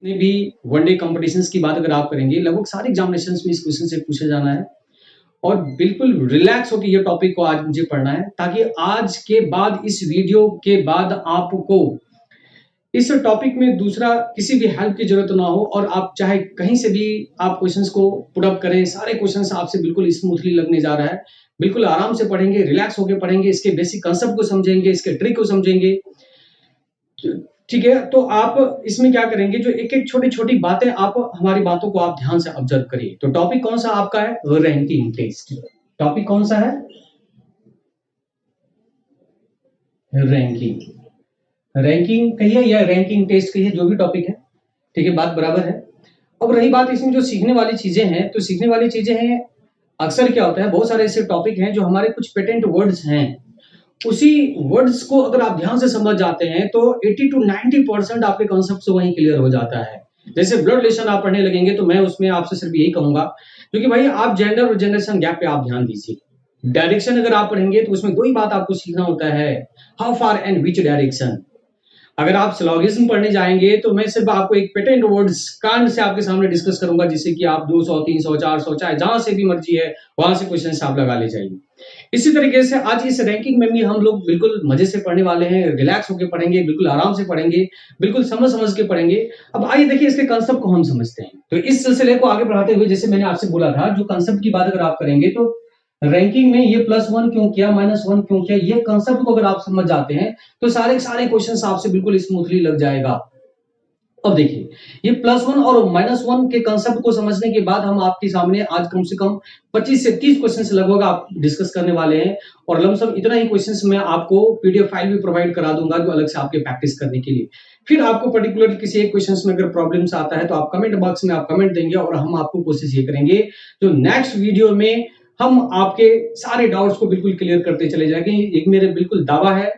जितने भी one day competitions की बात अगर आप करेंगे, लगभग सारे एग्जामिनेशंस में इस क्वेश्चन से पूछा जाना है और बिल्कुल रिलैक्स होकर ये टॉपिक को आज मुझे पढ़ना है, ताकि आज के बाद इस वीडियो के बाद आपको इस टॉपिक में दूसरा किसी भी हेल्प की जरूरत ना हो और आप चाहे कहीं से भी आप क्वेश्चंस को पुट अप करें, सारे क्वेश्चंस आपसे बिल्कुल स्मूथली लगने जा रहा है। बिल्कुल आराम से पढ़ेंगे, रिलैक्स होकर पढ़ेंगे, इसके बेसिक कांसेप्ट को समझेंगे, इसके ट्रिक को समझेंगे। ठीक है, तो आप इसमें क्या करेंगे, जो एक एक छोटी छोटी बातें, आप हमारी बातों को आप ध्यान से ऑब्जर्व करिए। तो टॉपिक कौन सा आपका है? Ranking test. टॉपिक कौन सा है? रैंकिंग। रैंकिंग कहिए या रैंकिंग टेस्ट कहिए, जो भी टॉपिक है, ठीक है, बात बराबर है। अब रही बात इसमें जो सीखने वाली चीजें हैं, तो सीखने वाली चीजें हैं, अक्सर क्या होता है, बहुत सारे ऐसे टॉपिक हैं जो हमारे कुछ पेटेंट वर्ड्स हैं, उसी वर्ड्स को अगर आप ध्यान से समझ जाते हैं तो 80 to 90% आपके कॉन्सेप्ट से वहीं क्लियर हो जाता है। जैसे ब्लड रिलेशन आप पढ़ने लगेंगे तो मैं उसमें आपसे सिर्फ यही कहूंगा, क्योंकि भाई आप जेंडर और जनरेशन गैप पे आप ध्यान दीजिए। डायरेक्शन अगर आप पढ़ेंगे तो उसमें दो ही बात आपको सीखना होता है, how far and which direction. अगर आप सिलोगिज्म पढ़ने जाएंगे तो मैं सिर्फ आपको एक पेटेंट वर्ड्स कांड से आपके सामने डिस्कस करूंगा, जिससे कि आप 200 300 400 चाहे जहां से भी मर्जी है वहां से क्वेश्चन आप लगा ले जाइए। इसी तरीके से आज इस रैंकिंग में भी हम लोग बिल्कुल मजे से पढ़ने वाले हैं, रिलैक्स होकर पढ़ेंगे, बिल्कुल आराम से पढ़ेंगे, बिल्कुल समझ समझ के पढ़ेंगे। अब आइए देखिए इसके कांसेप्ट को हम समझते हैं। तो इस सिलसिले को आगे बढ़ाते हुए, जैसे मैंने आपसे बोला था, जो कांसेप्ट की बात अगर आप करेंगे तो रैंकिंग में ये +1 क्यों किया, -1 क्यों किया, ये कांसेप्ट को अगर आप समझ जाते हैं तो सारे सारे क्वेश्चंस आपसे बिल्कुल स्मूथली लग जाएगा। अब देखिए, ये +1 और -1 के कांसेप्ट को समझने के बाद हम आपके सामने आज कम से कम 25 से 30 क्वेश्चंस लगभग आप डिस्कस करने वाले हैं, और लमसम इतना ही क्वेश्चंस मैं आपको पीडीएफ फाइल भी प्रोवाइड करा दूंगा, जो अलग से आपके प्रैक्टिस करने के लिए। फिर आपको पर्टिकुलर किसी एक क्वेश्चंस में अगर प्रॉब्लम्स आता है तो आप कमेंट बॉक्स में आप कमेंट देंगे, और हम आपको कोशिश ये करेंगे जो नेक्स्ट वीडियो में हम आपके सारे डाउट्स को बिल्कुल क्लियर करते चले जाएंगे। एक मेरे बिल्कुल दावा है,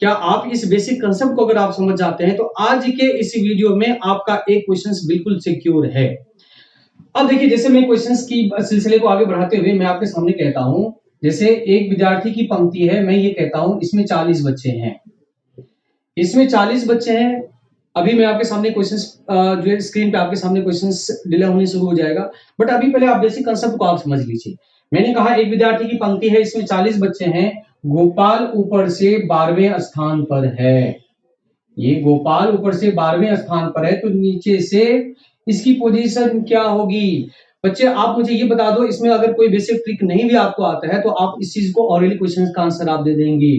क्या आप इस बेसिक कंसेप्ट को अगर आप समझ जाते हैं तो आज के इस वीडियो में आपका एक क्वेश्चन बिल्कुल सिक्योर है। अब देखिए, जैसे मैं क्वेश्चंस की सिलसिले को आगे बढ़ाते हुए मैं आपके सामने कहता हूं, जैसे एक विद्यार्थी की पंक्ति है, मैं ये कहता हूं इसमें 40 बच्चे हैं, इसमें 40 बच्चे हैं। अभी मैं आपके सामने क्वेश्चंस जो है स्क्रीन पे आपके सामने क्वेश्चंस डिले होने शुरू हो जाएगा, बट अभी पहले आप बेसिक कंसेप्ट को आप समझ लीजिए। मैंने कहा एक विद्यार्थी की पंक्ति है, इसमें 40 बच्चे हैं, गोपाल ऊपर से 12वें स्थान पर है। ये गोपाल ऊपर से 12वें स्थान पर है, तो नीचे से इसकी पोजीशन क्या होगी? बच्चे आप मुझे ये बता दो, इसमें अगर कोई बेसिक ट्रिक नहीं भी आपको आता है तो आप इस चीज को ऑरली क्वेश्चन का आंसर आप दे देंगे।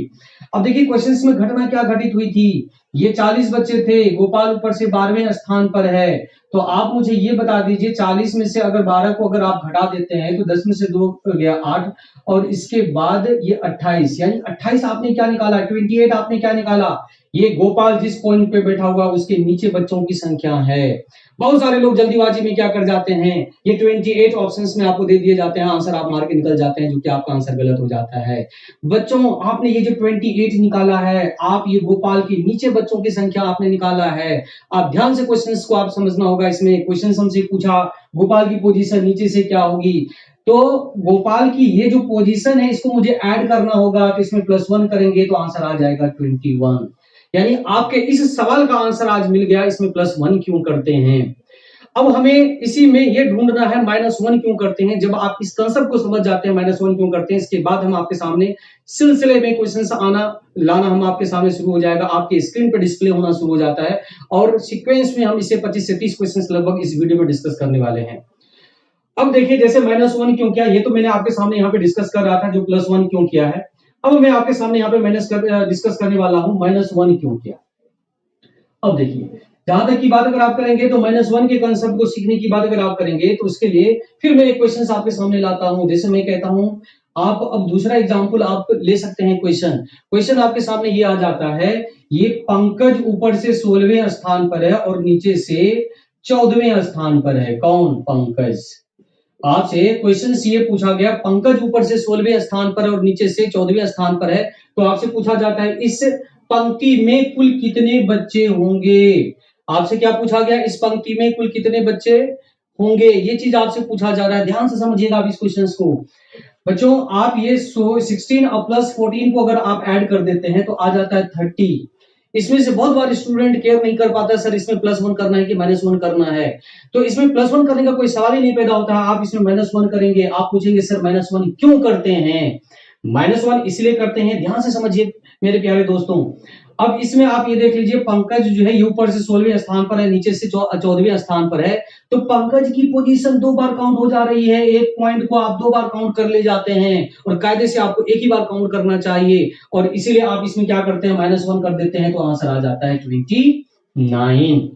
अब देखिए क्वेश्चन में घटना क्या घटित हुई थी, ये 40 बच्चे थे, गोपाल ऊपर से 12वें स्थान पर है, तो आप मुझे ये बता दीजिए 40 में से अगर 12 को अगर आप घटा देते हैं तो 10 में से 2 गया 8, और इसके बाद ये 28, यानी 28 आपने क्या निकाला, 28 आपने क्या निकाला, ये गोपाल जिस पॉइंट पे बैठा हुआ उसके नीचे बच्चों की संख्या है। बहुत सारे लोग जल्दीबाजी में क्या कर जाते हैं, ये 28 ऑप्शंस में आपको दे दिए जाते हैं, आंसर आप मार के निकल जाते हैं, जो कि आपका आंसर गलत हो जाता है। बच्चों आपने ये जो 28 निकाला है, आप ये गोपाल के नीचे बच्चों की संख्या आपने निकाला है। आप ध्यान से क्वेश्चंस को आप समझना होगा। इसमें क्वेश्चन हमसे पूछा गोपाल की पोजीशन नीचे से क्या होगी, तो गोपाल की ये जो पोजीशन है इसको मुझे ऐड करना होगा, तो इसमें +1 करेंगे तो आंसर आ जाएगा 21। यानी आपके इस सवाल का आंसर आज मिल गया, इसमें +1 क्यों करते हैं। अब हमें इसी में ये ढूंढना है -1 क्यों करते हैं। जब आप इस कांसेप्ट को समझ जाते हैं -1 क्यों करते हैं, इसके बाद हम आपके सामने सिलसिले में क्वेश्चन आना लाना हम आपके सामने शुरू हो जाएगा, आपके स्क्रीन पर डिस्प्ले होना शुरू हो जाता है, और सीक्वेंस में हम इसे 25 से 30 क्वेश्चन लगभग इस वीडियो में डिस्कस करने वाले हैं। अब देखिए, जैसे -1 क्यों किया, ये तो मैंने आपके सामने यहाँ पे डिस्कस कर रहा था, जो +1 क्यों किया है। अब मैं आपके सामने यहाँ पे डिस्कस करने वाला हूं -1 क्यों किया। अब देखिए, जहां तक की बात अगर आप करेंगे तो -1 के कांसेप्ट को सीखने की बात अगर आप करेंगे तो उसके लिए फिर मैं एक क्वेश्चन आपके सामने लाता हूं। जैसे मैं कहता हूं, आप अब दूसरा एग्जांपल आप ले सकते हैं। क्वेश्चन आपके सामने ये आ जाता है, ये पंकज ऊपर से 16वें स्थान पर है और नीचे से 14वें स्थान पर है। कौन? पंकज। आपसे क्वेश्चन ये पूछा गया, पंकज ऊपर से 16वें स्थान पर और नीचे से 14वें स्थान पर है, तो आपसे पूछा जाता है इस पंक्ति में कुल कितने बच्चे होंगे। आपसे क्या पूछा गया, इस पंक्ति में कुल कितने बच्चे होंगे, ये चीज आपसे पूछा जा रहा है। ध्यान से समझिएगा आप इस क्वेश्चन को। बच्चों आप ये 16 और +14 को अगर आप ऐड कर देते हैं तो आ जाता है 30। इसमें से बहुत बार स्टूडेंट केयर नहीं कर पाता, सर इसमें +1 करना है कि -1 करना है। तो इसमें +1 करने का कोई सवाल ही नहीं पैदा होता है, आप इसमें -1 करेंगे। आप पूछेंगे सर -1 क्यों करते हैं? -1 इसलिए करते हैं, ध्यान से समझिए मेरे प्यारे दोस्तों। अब इसमें आप ये देख लीजिए, पंकज जो है ये ऊपर से 16वें स्थान पर है, नीचे से 14वें स्थान पर है। तो पंकज की पोजीशन 2 बार काउंट हो जा रही है, एक पॉइंट को आप 2 बार काउंट कर ले जाते हैं और कायदे से आपको एक ही बार काउंट करना चाहिए, और इसीलिए आप इसमें क्या करते हैं, -1 कर देते हैं, तो आंसर आ जाता है 29।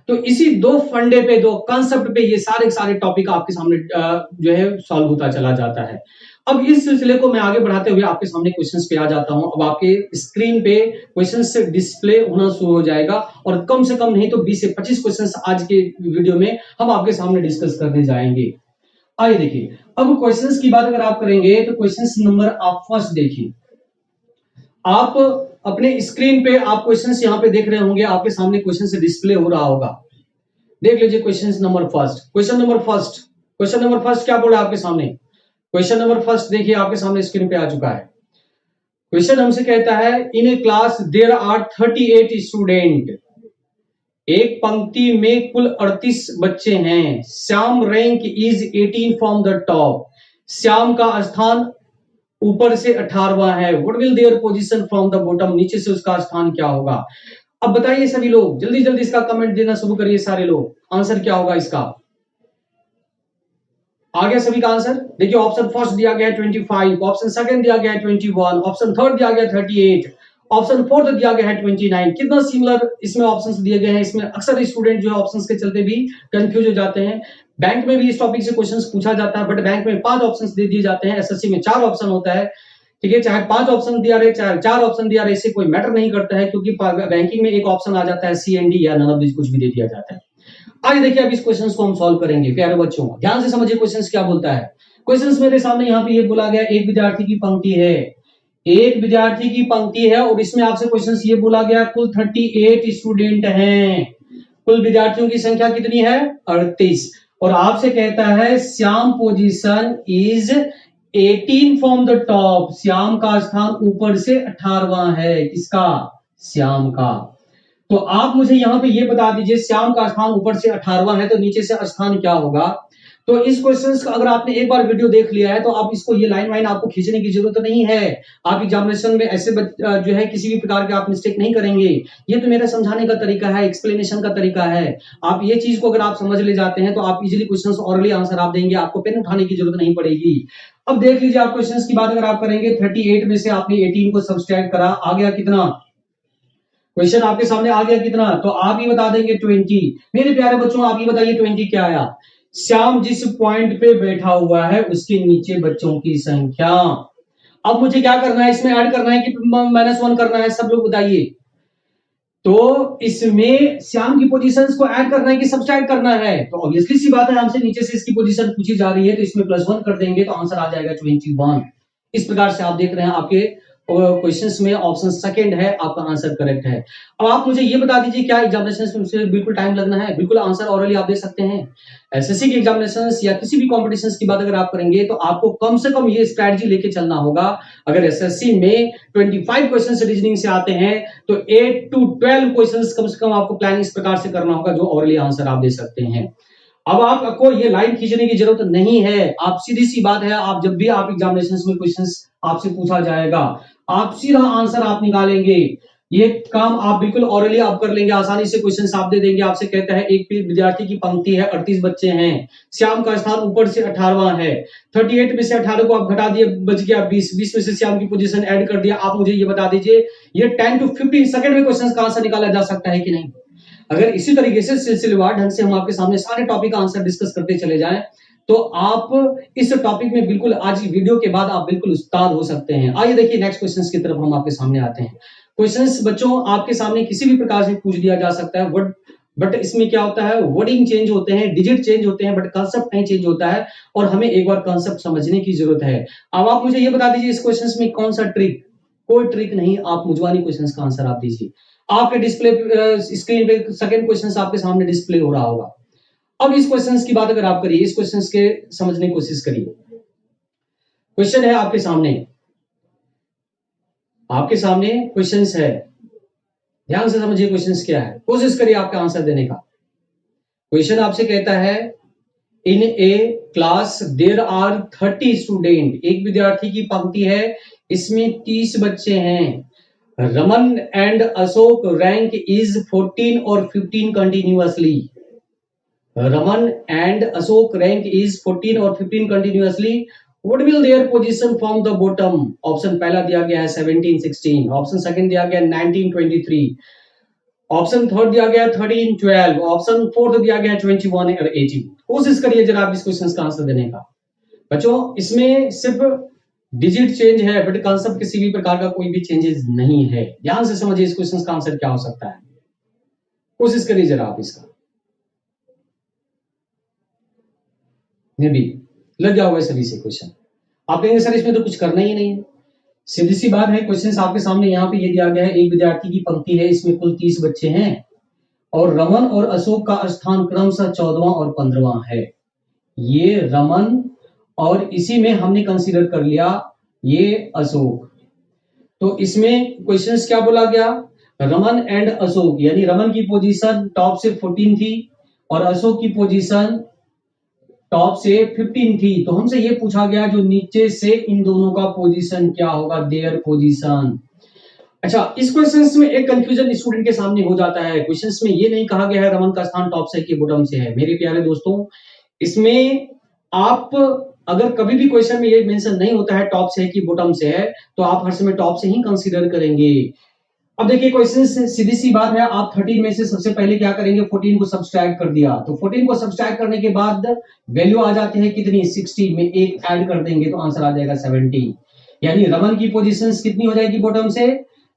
तो इसी दो फंडे पे, दो कॉन्सेप्ट पे ये सारे सारे टॉपिक आपके सामने जो है सॉल्व होता चला जाता है। अब इस सिलसिले को मैं आगे बढ़ाते हुए आपके सामने क्वेश्चंस पे आ जाता हूं। अब आपके स्क्रीन पे क्वेश्चंस से डिस्प्ले होना शुरू हो जाएगा, और कम से कम नहीं तो 20 से 25 क्वेश्चंस आज के वीडियो में हम आपके सामने डिस्कस करने जाएंगे। आइए देखिए, अब क्वेश्चंस की बात अगर आप करेंगे तो क्वेश्चंस नंबर आप फर्स्ट देखिए। आप अपने स्क्रीन पे आप क्वेश्चंस यहां पे देख रहे होंगे, आपके सामने क्वेश्चन से डिस्प्ले हो रहा होगा। देख लीजिए question number first. Question number first क्या बोला आपके सामने? क्वेश्चन नंबर फर्स्ट देखिए आपके सामने स्क्रीन पे आ चुका है। क्वेश्चन हमसे कहता है, इन a class there are 38 student. एक पंक्ति में कुल 38 बच्चे हैं। Shyam rank is 18 from the top. Shyam का स्थान ऊपर से 18वां है। What will their position from the bottom? नीचे से उसका स्थान क्या होगा? अब बताइए सभी लोग, जल्दी जल्दी इसका कमेंट देना शुरू करिए सारे लोग। आंसर क्या होगा इसका? आ गया सभी का आंसर? देखिए ऑप्शन फर्स्ट दिया गया है 25, ऑप्शन सेकंड दिया गया है 21, ऑप्शन थर्ड दिया गया है 38, ऑप्शन फोर्थ दिया गया है 29। कितना सिमिलर इसमें ऑप्शंस दिए गए हैं। इसमें अक्सर स्टूडेंट जो है ऑप्शंस के चलते भी कंफ्यूज हो जाते हैं। बैंक में भी इस टॉपिक से क्वेश्चंस पूछा जाता है, बट बैंक में 5 ऑप्शंस दे दिए जाते हैं, एसएससी में 4 ऑप्शन होता है। ठीक है, चाहे 5 ऑप्शन दिया रहे चाहे 4 ऑप्शन दिया रहे, इससे कोई मैटर नहीं करता है, क्योंकि बैंकिंग में एक ऑप्शन आ जाता है सी एंड डी या नन ऑफ दिस, कुछ भी दे दिया जाता है। आइए देखिए अब इस क्वेश्चन को हम सॉल्व करेंगे। प्यारे बच्चों ध्यान से समझिए क्वेश्चन क्या बोलता है। क्वेश्चन मेरे सामने यहाँ पे ये बोला गया, एक विद्यार्थी की पंक्ति है, एक विद्यार्थी की पंक्ति है, और इसमें आपसे क्वेश्चन ये बोला गया कुल 38 स्टूडेंट हैं। कुल विद्यार्थियों की संख्या कितनी है? 38। और आपसे कहता है Shyam position is 18 from the top. Shyam का स्थान ऊपर से 18वां है। किसका? श्याम का। तो आप मुझे यहां पे ये बता दीजिए, श्याम का स्थान ऊपर से 18वां है, तो नीचे से स्थान क्या होगा? तो इस क्वेश्चन का अगर आपने एक बार वीडियो देख लिया है तो आप इसको ये लाइन वाइन आपको खींचने की जरूरत नहीं है। आप एग्जामिनेशन में ऐसे जो है किसी भी प्रकार के आप मिस्टेक नहीं करेंगे। ये तो मेरा समझाने का तरीका है, एक्सप्लेनेशन का तरीका है। आप ये चीज को अगर आप समझ ले जाते हैं तो आप इजीली क्वेश्चन ऑरली आंसर आप देंगे, आपको पेन उठाने की जरूरत नहीं पड़ेगी। अब देख लीजिए आप क्वेश्चन की बात अगर आप करेंगे, 38 में से आपने 18 को सब्सट्रैक्ट करा, आ गया कितना? क्वेश्चन आपके सामने आ गया कितना? तो आप ही बता देंगे 20। मेरे प्यारे बच्चों आप ही बताइए 20 क्या आया? श्याम जिस पॉइंट पे बैठा हुआ है उसके नीचे बच्चों की संख्या। अब मुझे क्या करना है, इसमें ऐड करना है कि -1 करना है? सब लोग बताइए। तो इसमें श्याम की पोजीशंस को ऐड करना है कि सब्सट्रैक्ट करना है? तो ऑब्वियसली सी बात है, हमसे नीचे से इसकी पोजीशन पूछी जा रही है, तो इसमें +1 कर देंगे तो आंसर आ जाएगा 21। इस प्रकार से आप देख रहे हैं आपके क्वेश्चंस में ऑप्शन सेकंड है आपका आंसर करेक्ट है। अब आप मुझे ये बता दीजिए, क्या एग्जामिनेशन में बिल्कुल टाइम लगना है? बिल्कुल आंसर ऑरली आप दे सकते हैं। एसएससी के एग्जामिनेशंस या किसी भी कॉम्पिटिशन्स की बात अगर आप करेंगे तो आपको कम से कम ये स्ट्रैटेजी लेके चलना होगा। अगर एसएससी में 25 क्वेश्चन रीजनिंग से आते हैं तो 8 to 12 क्वेश्चंस कम से कम आपको प्लान इस प्रकार से करना होगा जो ऑरली आंसर आप दे सकते हैं। अब आपको ये लाइन खींचने की जरूरत नहीं है। आप सीधी सी बात है, आप जब भी आप एग्जामिनेशंस में क्वेश्चंस आपसे पूछा जाएगा, आप सीधा आंसर आप निकालेंगे। ये काम आप बिल्कुल ऑरली आप कर लेंगे, आसानी से क्वेश्चंस आप दे देंगे। आपसे कहता है एक विद्यार्थी की पंक्ति है, 38 बच्चे हैं, श्याम का स्थान ऊपर से 18वां है। 38 में से 18 को आप घटा दिए, बच गया 20। 20 में से श्याम की पोजीशन ऐड कर दिया। आप मुझे ये बता दीजिए, ये 10 to 15 सेकंड में क्वेश्चंस का आंसर निकाला जा सकता है कि नहीं? अगर इसी तरीके से सिलसिलेवार ढंग से हम आपके सामने सारे टॉपिक का आंसर डिस्कस करते चले जाएं तो आप इस टॉपिक में बिल्कुल आज की वीडियो के बाद आप बिल्कुल उस्ताद हो सकते हैं। आइए देखिए नेक्स्ट क्वेश्चंस की तरफ हम आपके सामने आते हैं। क्वेश्चंस बच्चों आपके सामने किसी भी प्रकार से पूछ दिया जा सकता है, बट इसमें क्या होता है, वर्डिंग चेंज होते हैं, डिजिट चेंज होते हैं, बट कांसेप्ट नहीं चेंज होता है, और हमें एक बार कांसेप्ट समझने की जरूरत है। अब आप मुझे ये बता दीजिए इस क्वेश्चंस में कौन सा ट्रिक? कोई ट्रिक नहीं, आप मुझवानी क्वेश्चंस का आंसर आप दीजिए। आपके डिस्प्ले स्क्रीन पे सेकंड क्वेश्चन आपके सामने डिस्प्ले हो रहा होगा। अब इस क्वेश्चंस की बात अगर आप करिए, इस क्वेश्चंस के समझने की कोशिश करिए। क्वेश्चन है आपके सामने क्वेश्चंस है। ध्यान से समझिए क्वेश्चन क्या है, कोशिश करिए आपका आंसर देने का। क्वेश्चन आपसे कहता है इन a class there are 30 student, एक विद्यार्थी की पंक्ति है, इसमें 30 बच्चे हैं। Raman and Ashok rank is 14 और 15 continuously. Raman and Ashok rank is 14 और 15 continuously. What will their position from the bottom? Option पहला दिया गया है 17 16, ऑप्शन सेकंड दिया गया 19 23, ऑप्शन थर्ड दिया गया 13 12, ऑप्शन फोर्थ दिया गया 21 और 18। कोशिश करिए जरा आप इस क्वेश्चन का आंसर देने का। बच्चों इसमें सिर्फ डिजिट चेंज है, बट कॉन्सेप्ट किसी भी प्रकार का कोई भी चेंजेस नहीं है। ध्यान से समझिए इस क्वेश्चन का आंसर क्या हो सकता है, कोशिश करिए जरा आप इसका। मे भी लग गया होगा सभी से क्वेश्चन। आप कहेंगे सर इसमें तो कुछ करना ही नहीं है, सीधी सी बात है। क्वेश्चन आपके सामने यहाँ पे ये दिया गया है, एक विद्यार्थी की पंक्ति है, इसमें कुल 30 बच्चे हैं और रमन और अशोक का स्थान क्रमशः 14वां और 15वां है। ये रमन और इसी में हमने कंसीडर कर लिया ये अशोक। तो इसमें क्वेश्चंस क्या बोला गया, रमन एंड अशोक, यानी रमन की पोजीशन टॉप से 14 थी और अशोक की पोजीशन टॉप से 15 थी। तो हमसे ये पूछा गया जो नीचे से इन दोनों का पोजीशन क्या होगा, देयर पोजीशन। अच्छा, इस क्वेश्चंस में एक कंफ्यूजन स्टूडेंट के सामने हो जाता है। क्वेश्चंस में ये नहीं कहा गया है रमन का स्थान टॉप से कि बॉटम से है। मेरे प्यारे दोस्तों, इसमें आप अगर कभी भी क्वेश्चन में ये मेंशन नहीं होता है टॉप से कि बॉटम से है, तो आप हर समय टॉप से ही कंसीडर करेंगे। अब देखिए क्वेश्चन से सीधी सी बात है, आप 13 में से सबसे पहले क्या करेंगे, 14 को सब्सट्रैक्ट कर दिया, तो 14 को सब्सट्रैक्ट करने के बाद वैल्यू आ जाती है कितनी, 16 में एक ऐड कर देंगे तो आंसर आ जाएगा 17। यानी रमन की पोजीशंस कितनी हो जाएगी बॉटम से,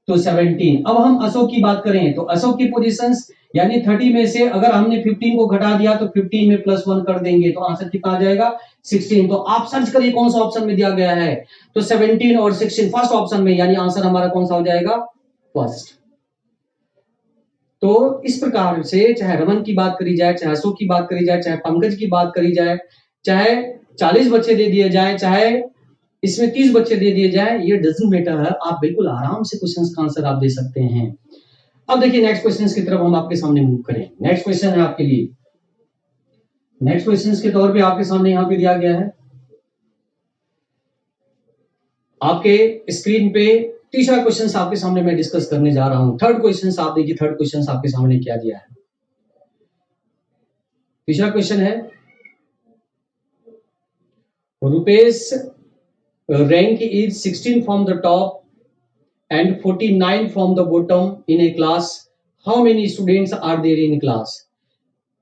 तो 17। अब हम अशोक की बात करें तो अशोक की पोजीशंस यानी 30 में से अगर हमने 15 को घटा दिया तो 15 में +1 कर देंगे तो आंसर कितना आ जाएगा, 16। तो आप सर्च करिए कौन सा ऑप्शन में दिया गया है, तो 17 और 16 फर्स्ट ऑप्शन में, यानी आंसर हमारा कौन सा हो जाएगा, फर्स्ट। तो इस प्रकार से चाहे रमन की बात करी जाए, चाहे अशोक की बात करी जाए, चाहे पंकज की बात करी जाए, चाहे 40 बच्चे दे दिए जाए, चाहे इसमें 30 बच्चे दे दिए जाए, ये डजंट मैटर है, आप बिल्कुल आराम से क्वेश्चंस का आंसर आप दे सकते हैं। अब देखिए नेक्स्ट क्वेश्चंस की तरफ हम आपके सामने मूव करें। नेक्स्ट क्वेश्चन है आपके लिए, नेक्स्ट क्वेश्चंस के तौर पे आपके सामने यहाँ पे दिया गया है, आपके स्क्रीन पे तीसरा क्वेश्चन आपके सामने मैं डिस्कस करने जा रहा हूं। थर्ड क्वेश्चन आप देखिए, थर्ड क्वेश्चन आपके सामने क्या दिया है। तीसरा क्वेश्चन है, Rupesh rank is 16 from the top and 49 from the bottom in a class. How many students are there in class?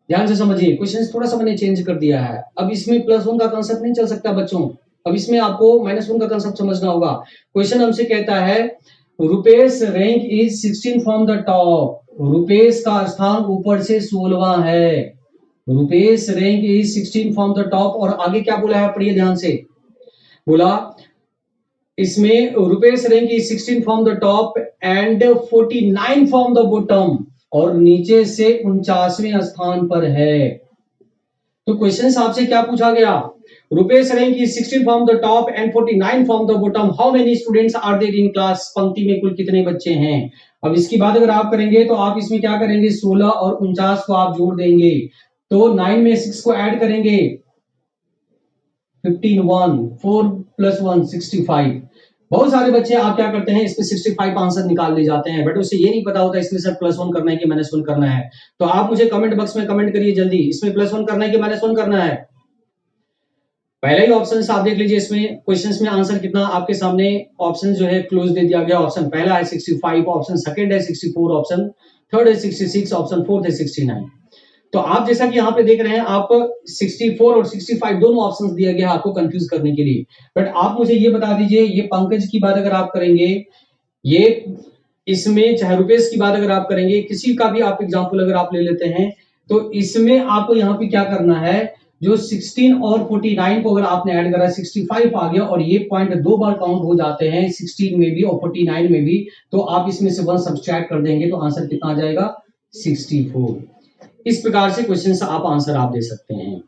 ध्यान से समझिए, क्वेश्चन थोड़ा सा मैंने चेंज कर दिया है। अब इसमें +1 का कंसेप्ट नहीं चल सकता बच्चों, अब इसमें आपको -1 का कंसेप्ट समझना होगा। क्वेश्चन हमसे कहता है Rupesh rank is 16 from the top, Rupesh का स्थान ऊपर से 16वां है। Rupesh rank is 16 from the top, और आगे क्या बोला है पढ़िए ध्यान से, बोला इसमें Rupesh rank is 16 from the top and 49 from the bottom, और नीचे से 49वें स्थान पर है। तो क्वेश्चन आपसे क्या पूछा गया, Rupesh rank is 16 from the top and 49 from the bottom, how many students are there in class, पंक्ति में कुल कितने बच्चे हैं। अब इसकी बात अगर आप करेंगे तो आप इसमें क्या करेंगे, 16 और 49 को आप जोड़ देंगे, तो 9 में 6 को ऐड करेंगे, 15 1 4 + 1 65। बहुत सारे बच्चे आप क्या करते हैं, इसमें 65 आंसर निकाल ले जाते हैं, बट उसे ये नहीं पता होता इसमें सर +1 करना है कि -1 करना है। तो आप मुझे कमेंट बॉक्स में कमेंट करिए जल्दी, इसमें +1 करना है कि -1 करना है। पहला ही ऑप्शन आप देख लीजिए, इसमें क्वेश्चंस में आंसर कितना आपके सामने ऑप्शन जो है क्लोज दे दिया गया। ऑप्शन पहला है 65, ऑप्शन सेकंड है 64, ऑप्शन थर्ड है 66, ऑप्शन फोर्थ है 69। तो आप जैसा कि यहाँ पे देख रहे हैं, आप 64 और 65 दोनों ऑप्शंस दिया गया आपको कंफ्यूज करने के लिए। बट आप मुझे ये बता दीजिए, ये पंकज की बात अगर आप करेंगे, ये इसमें चाहे रुपेश की बात अगर आप करेंगे, किसी का भी आप एग्जांपल अगर आप ले लेते हैं, तो इसमें आपको यहाँ पे क्या करना है, जो 16 और 49 को अगर आपने ऐड करा 65 आ गया, और ये पॉइंट 2 बार काउंट हो जाते हैं 16 में भी और 49 में भी, तो आप इसमें से 1 सब्ट्रैक्ट कर देंगे तो आंसर कितना आ जाएगा, 64। इस प्रकार से क्वेश्चन आप आंसर आप दे सकते हैं।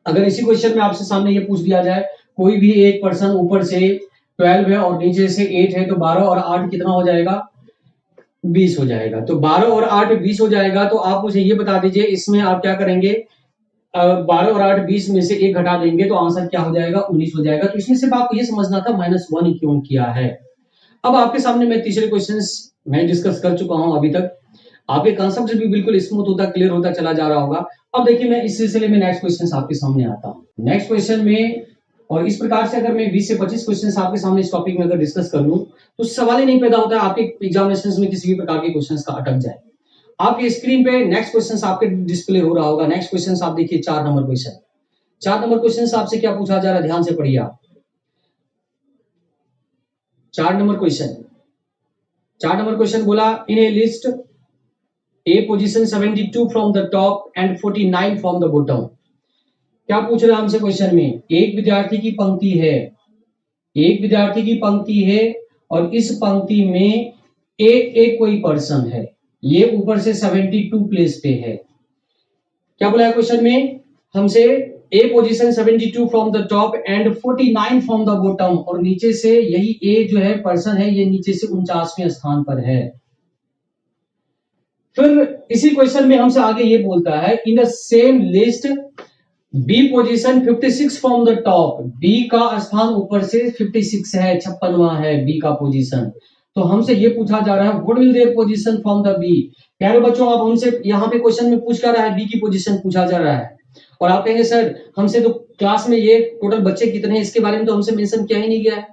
अगर इसी क्वेश्चन में आपसे सामने ये पूछ दिया जाए, कोई भी एक पर्सन ऊपर से 12 है और नीचे से 8 है, तो 12 और 8 कितना हो जाएगा, 20 हो जाएगा। तो 12 और 8 20 हो जाएगा। तो आप मुझे ये बता दीजिए इसमें आप क्या करेंगे, 12 और 8 20 में से 1 घटा देंगे तो आंसर क्या हो जाएगा, 19 हो जाएगा। तो इसमें सिर्फ आपको ये समझना था -1 क्यों किया है। अब आपके सामने मैं तीसरे क्वेश्चंस मैं डिस्कस कर चुका हूं अभी तक, आपके कॉन्सेप्ट भी बिल्कुल स्मूथ होता क्लियर होता चला जा रहा होगा। अब देखिए मैं इस सिलसिले में नेक्स्ट क्वेश्चन आपके सामने आता हूं। नेक्स्ट क्वेश्चन में और इस प्रकार से अगर मैं 20 से 25 क्वेश्चंस आपके सामने इस टॉपिक में अगर डिस्कस कर लूं तो सवाल ही नहीं पैदा होता है आपके एग्जामिनेशंस में किसी भी प्रकार के क्वेश्चंस का अटक जाए। आपकी स्क्रीन पे नेक्स्ट क्वेश्चन आपके डिस्प्ले हो रहा होगा। नेक्स्ट क्वेश्चन आप देखिए 4 नंबर क्वेश्चन। 4 नंबर क्वेश्चन आपसे क्या पूछा जा रहा है, ध्यान से पढ़िए आप। 4 नंबर क्वेश्चन, 4 नंबर क्वेश्चन बोला in a list a position 72 from the top and 49 from the bottom. क्या पूछ रहा है हमसे क्वेश्चन में, एक विद्यार्थी की पंक्ति है, एक विद्यार्थी की पंक्ति है और इस पंक्ति में एक कोई पर्सन है, ये ऊपर से 72 प्लेस पे है। क्या बोला है क्वेश्चन में हमसे, a position 72 from the top and 49 from the bottom, और नीचे से यही ए जो है पर्सन है ये नीचे से 49वें स्थान पर है। फिर इसी क्वेश्चन में हमसे आगे ये बोलता है in the same list B position 56 from the top, B का स्थान ऊपर से 56 है, 56वां है बी का पोजीशन। तो हमसे ये पूछा जा रहा है what will their position from the B. प्यारे बच्चों आप हमसे यहाँ पे क्वेश्चन में पूछ क्या रहा है, बी की पोजीशन पूछा जा रहा है और आप कहेंगे सर हमसे तो क्लास में ये टोटल बच्चे कितने हैं इसके बारे में तो हमसे मेंशन किया ही नहीं गया है।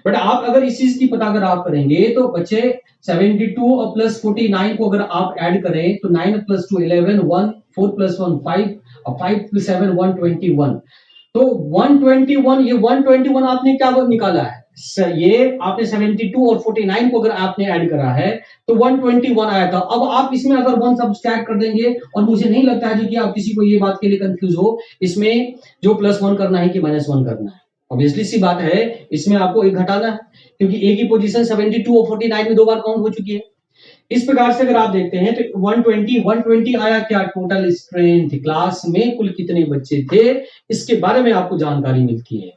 बट आप अगर इस चीज की पता अगर आप करेंगे तो बच्चे 72 और प्लस 49 को अगर आप ऐड करें तो 9 प्लस 2 11, 1 4 प्लस 1 5 और 5 प्लस 7 121। तो 121, ये 121 आपने क्या निकाला है सर, ये आपने 72 और 49 को अगर आपने ऐड करा है तो 121 आया था। अब आप इसमें अगर 1 सब्सट्रैक्ट कर देंगे, और मुझे नहीं लगता है कि आप किसी को ये बात के लिए कंफ्यूज हो इसमें जो +1 करना है कि -1 करना है। ऑब्वियसली सी बात है इसमें आपको एक घटाना है क्योंकि ए की पोजीशन 72 और 49 में 2 बार काउंट हो चुकी है। इस प्रकार से अगर आप देखते हैं तो 120 आया क्या, टोटल स्ट्रेंथ क्लास में कुल कितने बच्चे थे इसके बारे में आपको जानकारी मिलती है।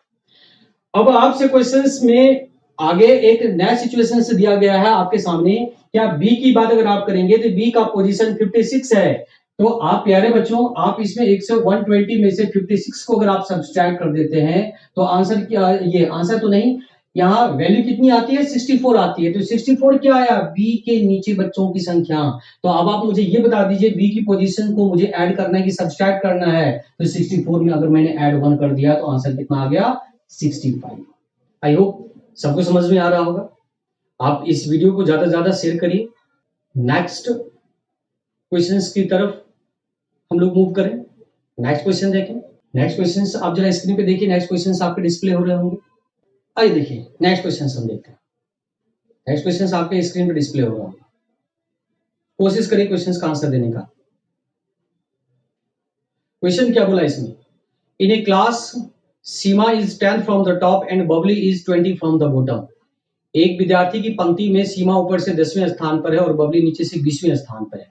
अब आपसे क्वेश्चंस में आगे एक नया सिचुएशन से दिया गया है आपके सामने, क्या बी की बात अगर आप करेंगे तो बी का पोजीशन 56 है। तो आप प्यारे बच्चों आप इसमें 120 में से 56 को अगर आप सब्सट्रैक्ट कर देते हैं तो आंसर क्या, ये आंसर तो नहीं, यहाँ वैल्यू कितनी आती है 64 आती है। तो 64 क्या आया, बी के नीचे बच्चों की संख्या। तो अब आप मुझे ये बता दीजिए बी की पोजीशन को मुझे ऐड करना है कि सब्सट्रैक्ट करना है। तो 64 में अगर मैंने ऐड 1 कर दिया तो आंसर कितना आ गया 65। आई होप सबको समझ में आ रहा होगा। आप इस वीडियो को ज्यादा से ज्यादा शेयर करिए। नेक्स्ट क्वेश्चंस की तरफ हम लोग मूव करें। नेक्स्ट क्वेश्चन देखें। नेक्स्ट क्वेश्चन आप जरा स्क्रीन पे देखिए, नेक्स्ट क्वेश्चन आपके डिस्प्ले हो रहे होंगे। आइए देखिए नेक्स्ट क्वेश्चन हम देखते हैं। नेक्स्ट क्वेश्चन आपके स्क्रीन पे डिस्प्ले हो रहा होगा, कोशिश करिए क्वेश्चन का आंसर देने का। क्वेश्चन क्या बोला इसमें, in a class Seema is 10 from the top and Babli is 20 from the bottom. एक विद्यार्थी की पंक्ति में सीमा ऊपर से 10वें स्थान पर है और बबली नीचे से 20वें स्थान पर है।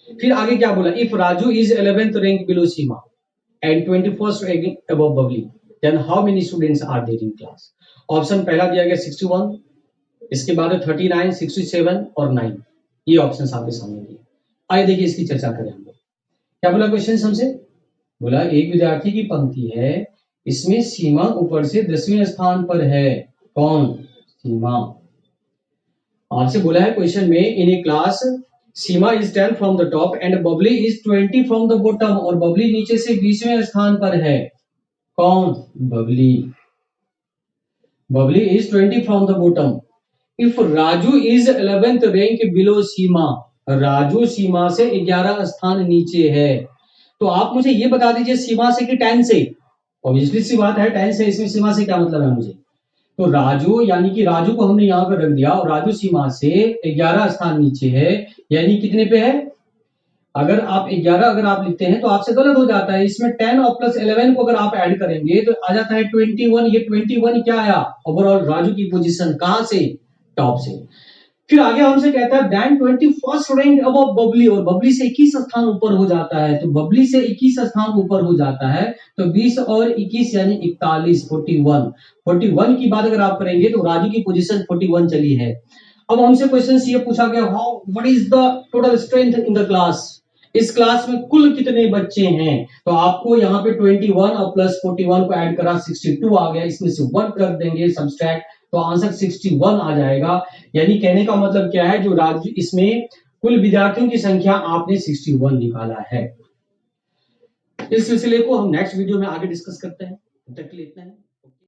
फिर आगे क्या बोला, if Raju is 11th rank below Seema and 21st rank above Babli then how many students are there in class. Option पहला दिया गया 61, इसके बाद 39, 67 और 9, ये ऑप्शंस आपके सामने दिए। आइए देखिए इसकी चर्चा करें हम लोग। क्या बोला क्वेश्चन हमसे, बोला एक विद्यार्थी की पंक्ति है, इसमें सीमा ऊपर से 10वें स्थान पर है। कौन, सीमा। आपसे बोला है क्वेश्चन में in a class Seema is 10 from the top and Babli is 20 from the bottom, और बबली नीचे से 20वें स्थान पर है। कौन, Babli. Babli is 20 from the bottom. If Raju is 11th rank below Seema, Raju Seema से 11 स्थान नीचे है। तो आप मुझे ये बता दीजिए सीमा से कि 10 से। ऑब्वियसली सी बात है 10 से, इसमें सीमा से क्या मतलब है मुझे। तो राजू यानी कि राजू को हमने यहाँ पर रख दिया और राजू सीमा से 11 स्थान नीचे है, यानी कितने पे है। अगर आप 11 अगर आप लिखते हैं तो आपसे गलत हो जाता है। इसमें 10 और प्लस 11 को अगर आप ऐड करेंगे तो आ जाता है 21। ये 21 क्या आया, ओवरऑल राजू की पोजीशन कहां से, टॉप से। फिर आगे हमसे कहता है then 21st rank above Babli, और बबली से 21 स्थान ऊपर हो जाता है। तो बबली से 21 स्थान ऊपर हो जाता है तो 20 और 21 यानी 41, 41 की बात अगर आप करेंगे तो राजू की पोजीशन 41 चली है। अब हमसे क्वेश्चन ये पूछा गया, how what is the total strength in the class, इस क्लास में कुल कितने बच्चे हैं। तो आपको यहाँ पे 21 और प्लस 41 को ऐड करा 62 आ गया, इसमें से 1 कर देंगे सब्सट्रैक्ट, तो आंसर 61 आ जाएगा। यानी कहने का मतलब क्या है, जो राज्य इसमें कुल विद्यार्थियों की संख्या आपने 61 निकाला है। इस सिलसिले को हम नेक्स्ट वीडियो में आगे डिस्कस करते हैं, तब तक के लिए इतना है।